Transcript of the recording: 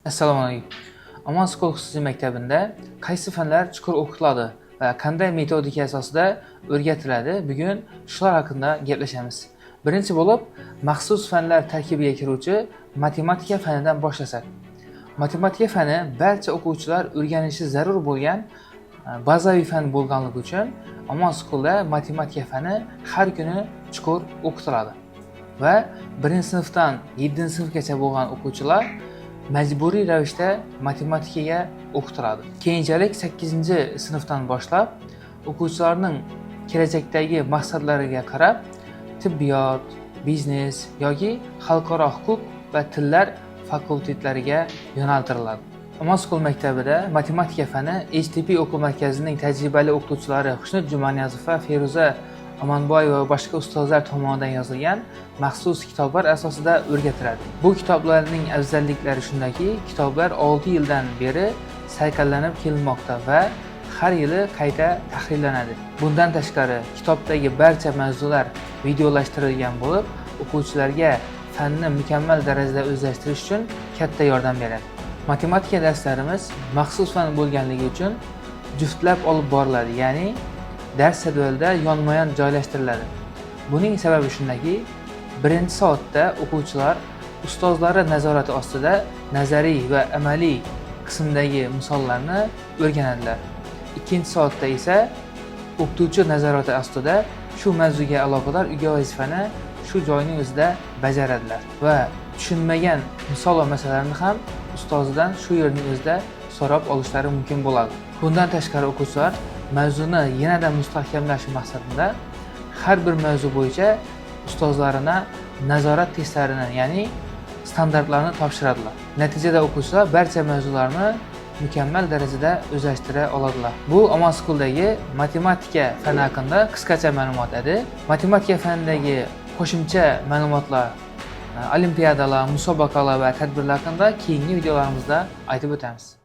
Assalomu alaykum. Aman School xususiy maktabida qaysi fanlar chuqur o'qitiladi va qanday metodika asosida o'rgatiladi? Bugun shular haqida gaplashamiz. Birinchi bo'lib, maxsus fanlar tarkibiga kiruvchi matematika fanidan boshlasak. Matematika fani barcha o'quvchilar o'rganishi zarur bo'lgan bazaviy fan bo'lganligi uchun Aman Schoolda matematika fani har kuni chuqur o'qitiladi. Va 1-sinfdan 7-sinfgacha bo'lgan o'quvchilar majburiy ravishda matematikaga o'qitiladi. Keyinchalik 8-sinfdan boshlab o'quvchilarning kelajakdagi maqsadlariga qarab tibbiyot, biznes yoki xalqaro huquq va tillar fakultetlariga yo'naltiriladi. Aman School maktabida matematika fani HTP o'quv markazining tajribali o'qituvchilari Xushnud Jumaniyazov va Feruza Amanboyeva va boshqa ustozlar tomonidan yozilgan maxsus kitoblar asosida o'rgatiladi. Bu kitoblarning afzalliklari shundaki, kitoblar 6 yildan beri sayqallanib kelinmoqda va har yili qayta tahrirlanadi. Bundan tashqari, kitobdagi barcha mavzular videolashtirilgan bo'lib, o'quvchilarga fanni mukammal darajada o'zlashtirish uchun katta yordam beradi. Matematika darslarimiz maxsus fan bo'lganligi uchun juftlab olib boriladi, ya'ni dars jadvalida yonma-yon joylashtiriladi. Buning sababi shundaki, 1-soatda o'quvchilar ustozlari nazorati ostida nazariy va amaliy qismdagi misollarni o'rganadilar. 2-soatda esa o'qituvchi nazorati ostida shu mavzuga aloqador uyga vazifani shu joyning o'zida bajaradilar va tushunmagan misol va masalalarni ham ustozidan shu yerning o'zida so'rab olishlari mumkin bo'ladi. Bundan tashqari o'quvchilar mavzuni yanada mustahkamlash maqsadida har bir mavzu bo'yicha ustozlarina nazorat testlarini, ya'ni standartlarni topshiradilar. Natijada o'quvchilar barcha mavzularni mukammal darajada o'zlashtira oladilar. Bu Aman School'dagi matematika fani haqida qisqacha ma'lumot edi. Matematika fanidagi qo'shimcha ma'lumotlar, olimpiadalar, musobaqalar va tadbirlar haqida keyingi videolarimizda aytib o'tamiz.